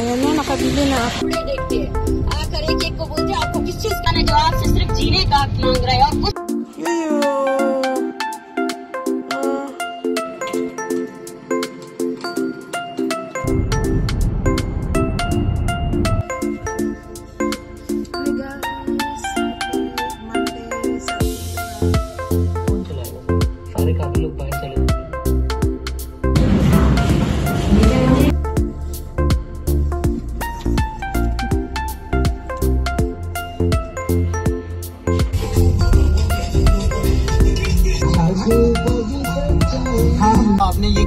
Ayan na, nakabili na ako. आकर एक-एक को बोलते आपको किस चीज का ना जवाब से सिर्फ जीने का हक मांग रहा है और कुछ Yuyu. Hi guys. Monday, phone चला लो, सारे काफी लोग बाहर चले गए। आपने ये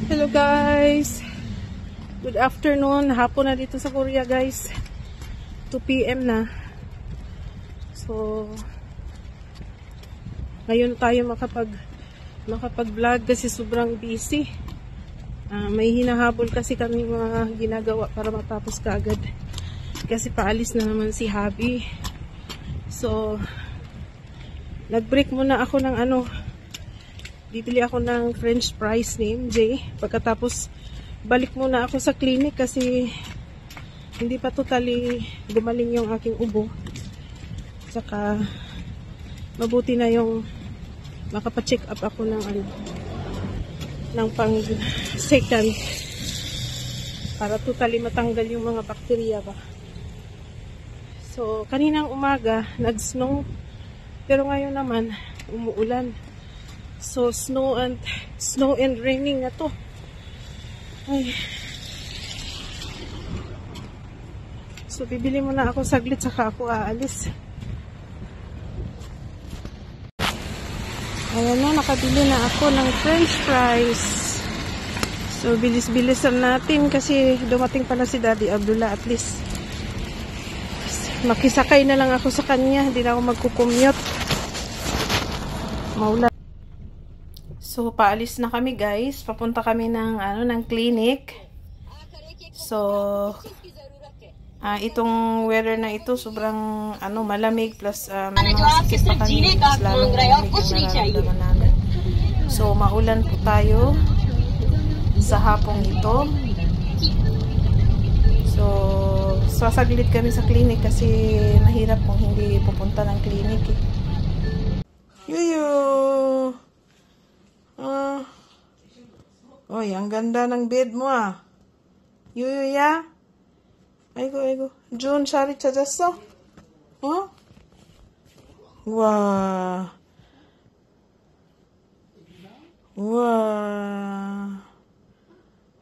Hello guys. Good afternoon. Hapon na dito sa Korea guys. 2 PM na. So ngayon tayo makapag-vlog kasi sobrang busy. May hinahabol kasi kami mga ginagawa para matapos kaagad. Kasi paalis na naman si Habi. So nag-break muna ako ng bibili ako ng french fries ni MJ. Pagkatapos balik muna ako sa clinic kasi hindi pa totally gumaling yung aking ubo. Saka mabuti na yung makapa-check up ako ng ng pang second para totally matanggal yung mga bakterya ba. So kaninang umaga nag-snow pero ngayon naman umuulan. So snow and raining na to. Ay. So bibili muna ako saglit saka ako aalis. Ayan na, nakabili na ako ng french fries. So bilis-bilisan natin kasi dumating pala si Daddy Abdullah. At least makisakay na lang ako sa kanya, hindi na ako magkukumute. Maulan. So, paalis na kami guys. Papunta kami ng clinic. So, itong weather na ito sobrang malamig plus may mga sakit pa kami. Mas lalong malamig ang nararamdaman namin. So, maulan po tayo sa hapong ito. So, sasaglit kami sa clinic kasi mahirap kung hindi pupunta ng clinic eh. Yuyu! Oy, ang ganda ng bed mo ah. Yuya? A이고. 좋은 자리 찾았어? 와.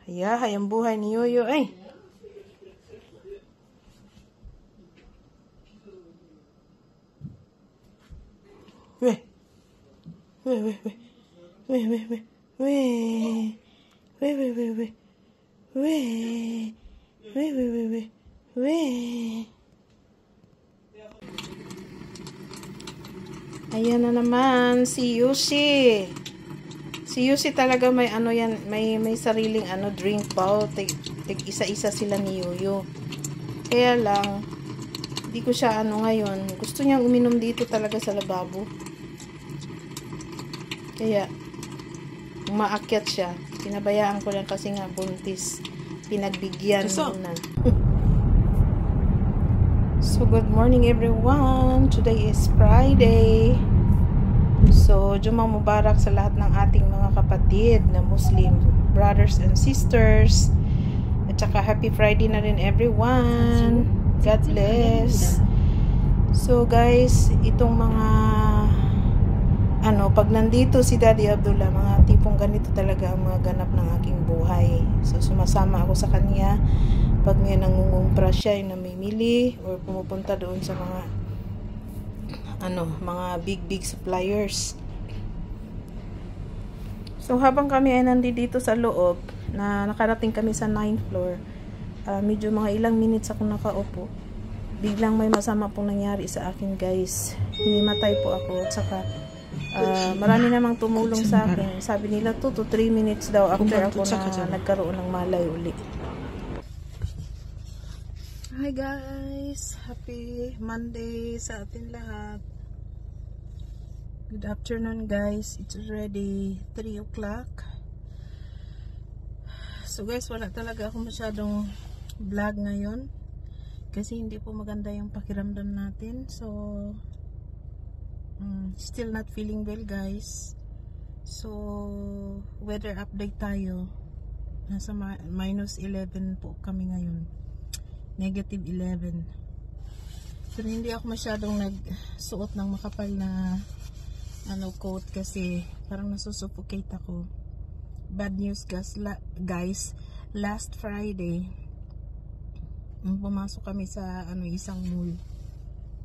Hayang buhay ni Yuyo eh. Ayan na naman si Yushi. Si Yushi talaga may may sariling drink bowl. Isa-isa sila ni Yuyo. Kaya lang hindi ko siya ngayon. Gusto niyang uminom dito talaga sa lababo. Kaya umaakyat siya. Pinabayaan ko lang kasi nga buntis. Pinagbigyan muna. So good morning everyone. Today is Friday. So Juma Mubarak sa lahat ng ating mga kapatid na Muslim brothers and sisters. At saka happy Friday na rin everyone. God bless. So guys, itong mga pag nandito si Daddy Abdullah, mga tipong ganito talaga ang mga ganap ng aking buhay. So sumasama ako sa kanya pag may nangungumpra siya yung namimili or pumupunta doon sa mga mga big suppliers. So habang kami ay nandito sa loob, na nakarating kami sa 9th floor, medyo mga ilang minutes ako nakaupo. biglang may masama pong nangyari sa akin, guys. Hinimatay po ako at saka marami namang tumulong sa akin. Sabi nila 2 to 3 minutes daw after ako na nagkaroon ng malay uli. Hi guys, happy Monday sa atin lahat. Good afternoon guys, it's already 3 o'clock. So guys, wala talaga ako masyadong vlog ngayon kasi hindi po maganda yung pakiramdam natin. So still not feeling well guys. So weather update tayo. Nasa minus 11 po kami ngayon, negative 11. So hindi ako masyadong nagsuot ng makapal na coat kasi parang nasusuffocate ako. Bad news guys, last Friday pumasok kami sa isang mall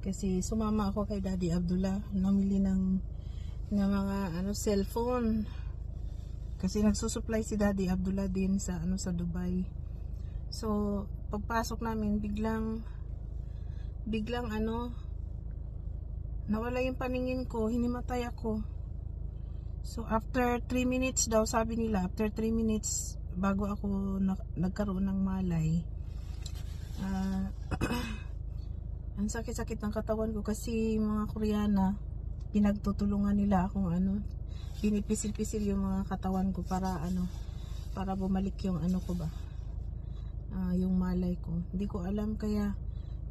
kasi sumama ako kay Daddy Abdullah, namili ng mga cellphone kasi nagsusupply si Daddy Abdullah din sa sa Dubai. So pagpasok namin biglang nawala yung paningin ko, hinimatay ako. So after 3 minutes daw, sabi nila after 3 minutes bago ako nagkaroon ng malay. Ang sakit-sakit ng katawan ko kasi mga Koreana pinagtutulungan nila akong pinipisil-pisil yung mga katawan ko para para bumalik yung ko ba, yung malay ko. Hindi ko alam, kaya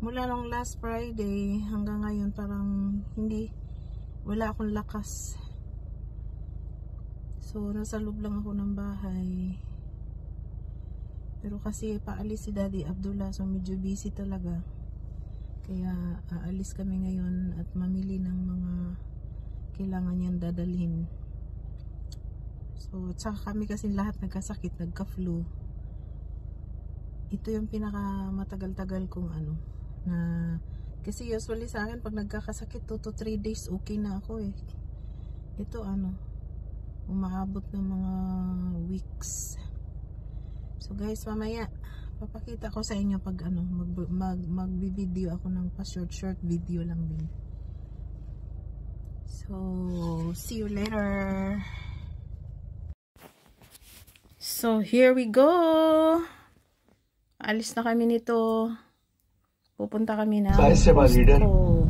mula nung last Friday hanggang ngayon parang wala akong lakas. So nasa loob lang ako ng bahay. Pero kasi paalis si Daddy Abdullah, so medyo busy talaga. Kaya aalis kami ngayon at mamili ng mga kailangan niyang dadalhin. So tsaka kami kasi lahat nagkasakit, nagka-flu. Ito yung pinaka matagal-tagal kong na kasi usually sa akin pag nagkakasakit 2 to 3 days okay na ako eh. Ito umaabot ng mga weeks. So guys, mamaya papakita ko sa inyo pag magbi-video ako ng short video lang din. So see you later. So here we go. Alis na kami nito. Pupunta kami na Costco.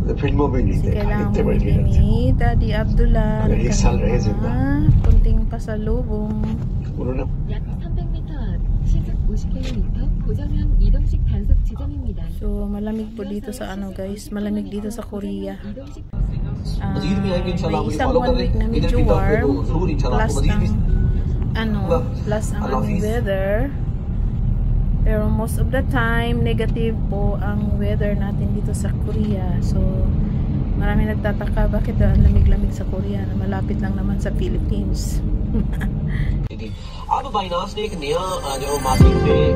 फिल्मों में नहीं देखा, इतने बड़े लीडर थे। Daddy Abdullah अगर 1 साल रहे जिंदा, kunting pasalubong. उन्होंने 약 300m 앞 시속 50km 고정형 이동식 단속 지점입니다. So malamig po dito sa guys, malamig dito sa Korea. मजीद में आएंगे इंशाल्लाह, हम isang फॉलो कर 1 week na रहे हैं। इधर medyo की तरफ पे warm, तो जरूर इंशाल्लाह plus आपको मजीद भी plus ang weather. Pero most of the time negative po ang weather natin dito sa Korea. So marami nagtataka bakit daw ang lamig-lamig sa Korea na malapit lang naman sa Philippines. अब बाइनांस ने एक नया जो मार्केट में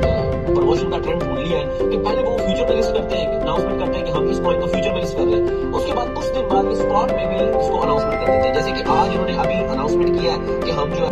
प्रमोशन का ट्रेंड ढूंढ लिया है कि पहले वो फ्यूचर में लिस्ट करते हैं, अनाउंसमेंट करते हैं कि हम इस पॉइंट को फ्यूचर में लिस्ट कर रहे हैं, उसके बाद कुछ दिन बाद स्पॉट में भी इसको अनाउंसमेंट कर देते हैं। जैसे कि आज उन्होंने अभी अनाउंसमेंट किया है कि हम जो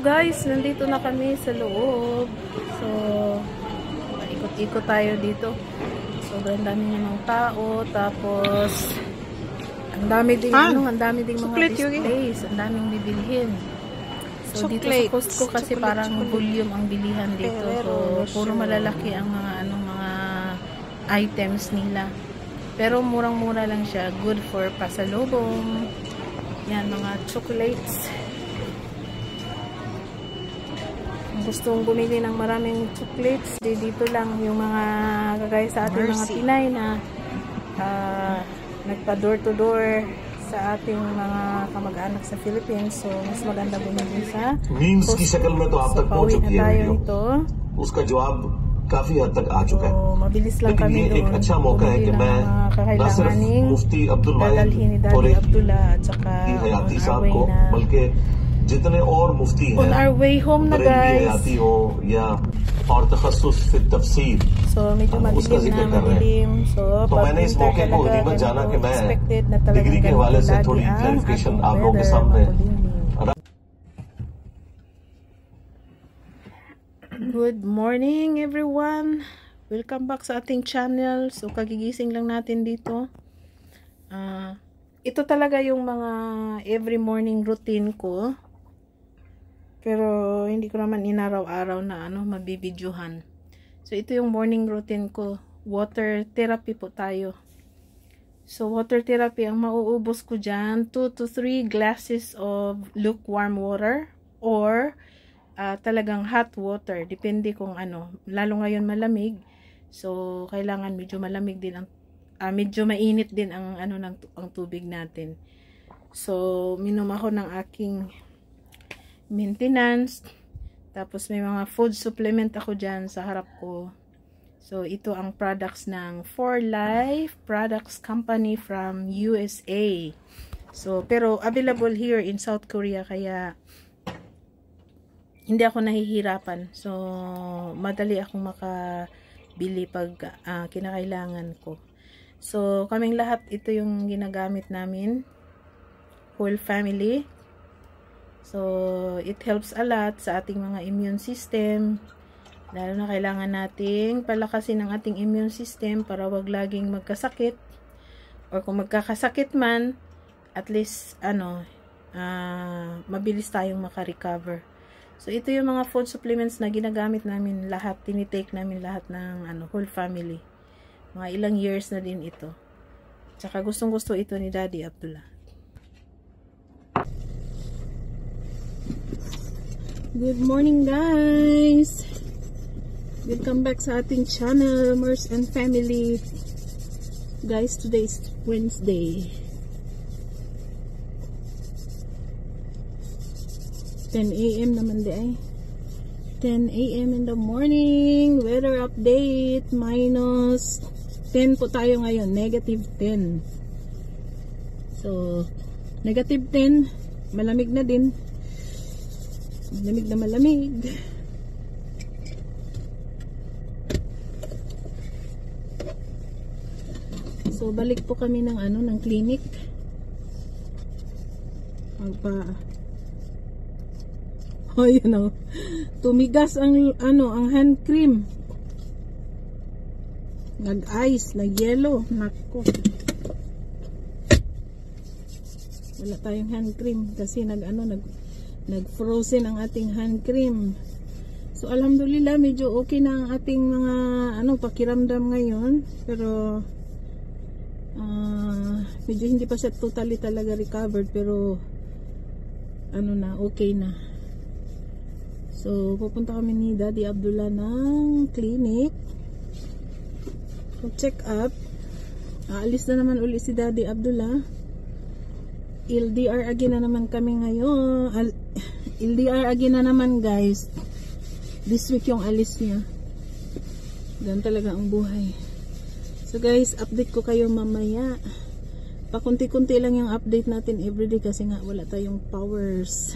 guys, nandito na kami sa loob. So, ikot-ikot tayo dito. Sobrang dami ng tao. Tapos, ang dami ding mga displays. Ang daming bibilhin. So, dito sa Costco kasi parang volume ang bilihan dito. So, puro malalaki ang mga items nila. Pero murang-mura lang siya. Good for pasalubong. Yan, mga chocolates. Gustong bumili ng maraming chocolates, dito lang yung mga kagaya sa ating mga Pinay na nagpa door to door sa ating mga kamag-anak sa Philippines. So mas maganda bumili sa memes की शक्ल में तो आप तक पहुंच चुकी है वीडियो उसका जवाब काफी हद तक आ चुका है mabilis lang लेकिन kami ये एक doon अच्छा मौका है कि मैं न सिर्फ मुफ्ती अब्दुल वाहिद और एक हयाती साहब को बल्कि जितने और मुफ्ती हैं on our way home na guys. हयाती हो या और तखस्सुस फिर तफसीर So medyo madilim na madilim. So मैंने इस मौके को गनीमत जाना कि मैं डिग्री के हवाले से थोड़ी क्लैरिफिकेशन आप लोगों के सामने Good morning everyone. Welcome back sa ating channel. So kagigising lang natin dito. Ito talaga yung mga every morning routine ko. Pero hindi ko naman inaraw-araw na mabibidyohan. So ito yung morning routine ko. Water therapy po tayo. So water therapy, ang mauubos ko dyan 2 to 3 glasses of lukewarm water or talagang hot water. Depende kung lalo ngayon malamig. So kailangan medyo malamig din ang medyo mainit din ang ang tubig natin. So minom ako ng aking maintenance. Tapos may mga food supplement ako dyan sa harap ko. So ito ang products ng 4Life Products Company from USA. So pero available here in South Korea kaya hindi ako nahihirapan. So madali akong makabili pag kinakailangan ko. So kaming lahat ito yung ginagamit namin. Whole family. So, it helps a lot sa ating mga immune system. Lalo na kailangan nating palakasin ang ating immune system para wag laging magkasakit. Or kung magkakasakit man, at least, mabilis tayong makarecover. So, ito yung mga food supplements na ginagamit namin lahat. Tinitake namin lahat ng whole family. Mga ilang years na din ito. Tsaka gustong-gusto ito ni Daddy Abdullah. Good morning guys! Welcome back sa ating channel, Mers and Family. Guys, today is Wednesday. 10 a.m. naman di ay. 10 a.m. in the morning. Weather update. Minus 10 po tayo ngayon. Negative 10. So, negative 10. Malamig na din. Malamig na malamig. So balik po kami ng ng clinic. Tumigas ang ang hand cream. Nag-ice, nag-yellow. Nako. Wala tayong hand cream kasi nag-frozen ang ating hand cream. So alhamdulillah medyo okay na ang ating mga pakiramdam ngayon, pero medyo hindi pa siya totally talaga recovered, pero okay na. So pupunta kami ni Daddy Abdullah ng clinic check up. Aalis na naman uli si Daddy Abdullah. LDR again na naman kami ngayon. LDR again na naman guys. This week yung alis niya. Ganun talaga ang buhay. So guys, update ko kayo mamaya. Pakunti-kunti lang yung update natin everyday kasi nga wala tayong powers.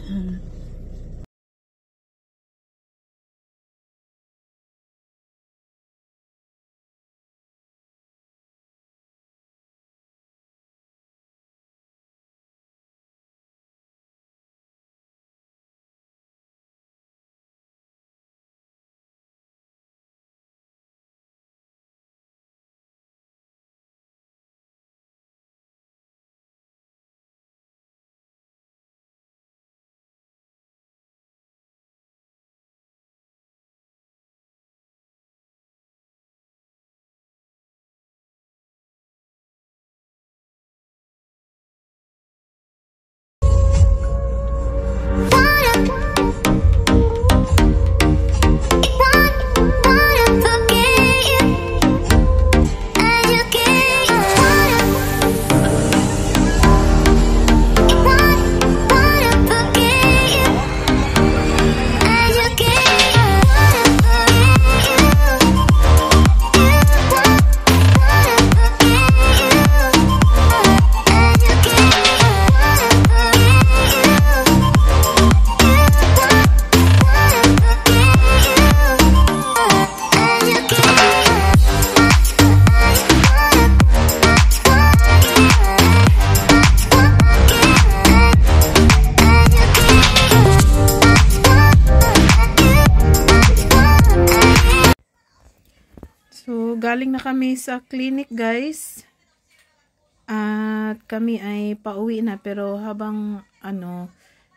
galing na kami sa clinic, guys. At kami ay pauwi na, pero habang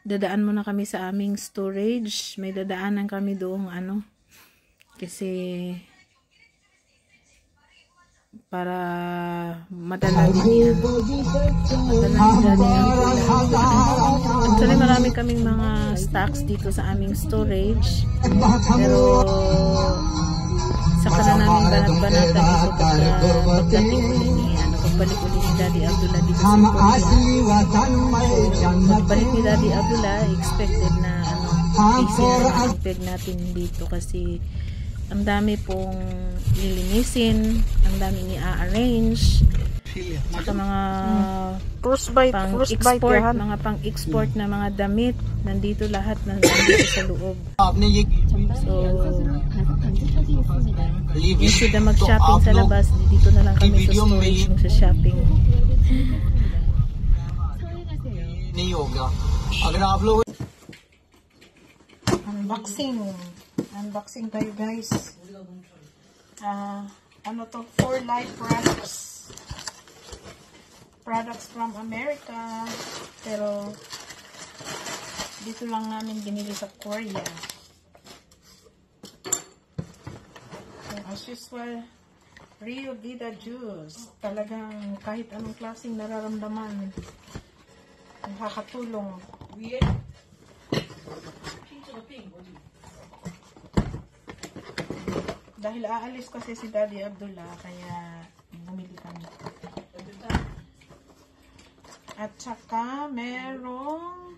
dadaan muna kami sa aming storage. May dadaanan kami doong kasi para madala ni Actually, marami kaming mga stocks dito sa aming storage, pero saka na namin banat-banatan ito pagdating uli ni pagbalik uli ni Daddy Abdullah dito sa Korea. Pagbalik ni Daddy Abdullah, expected na busy na peg natin dito kasi ang dami pong lilinisin, ang dami ni-arrange, saka mga pang-export, mga pang-export na mga damit, nandito lahat, nandito sa loob. So, instead na mag-shopping sa labas, dito na lang kami sa storage magsa-shopping. Unboxing tayo, guys. To 4 Life products from America, pero dito lang namin binili sa Korea. So, as usual, Rio Vida juice, talagang kahit anong klaseng nararamdaman, nakakatulong. Dahil aalis kasi si Daddy Abdullah, kaya bumili kami. At saka merong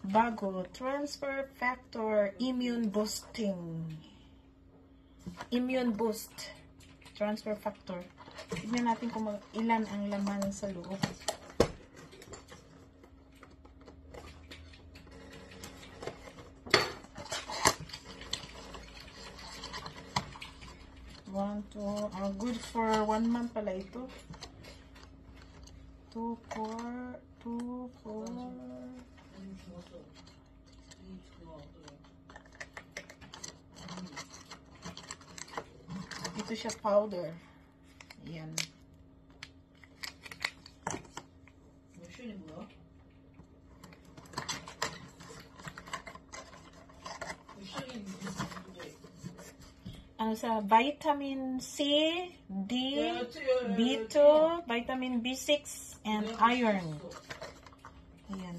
bago, Transfer Factor Immune Boosting. Immune Boost. Transfer Factor. Tignan natin kung ilan ang laman sa loob. Good for 1 month pala ito. 2, 4. Ito siya powder. Ayan. Sa vitamin C, D, B2, vitamin B6, and iron. Ayan.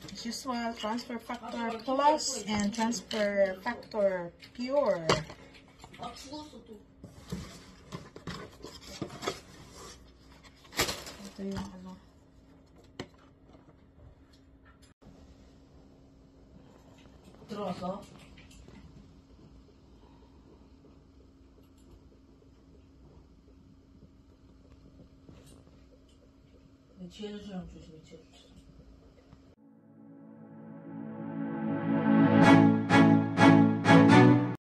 As usual, Transfer Factor Plus and Transfer Factor Pure. Ito yung 들어와서 지혜주랑 조심해, 지혜주.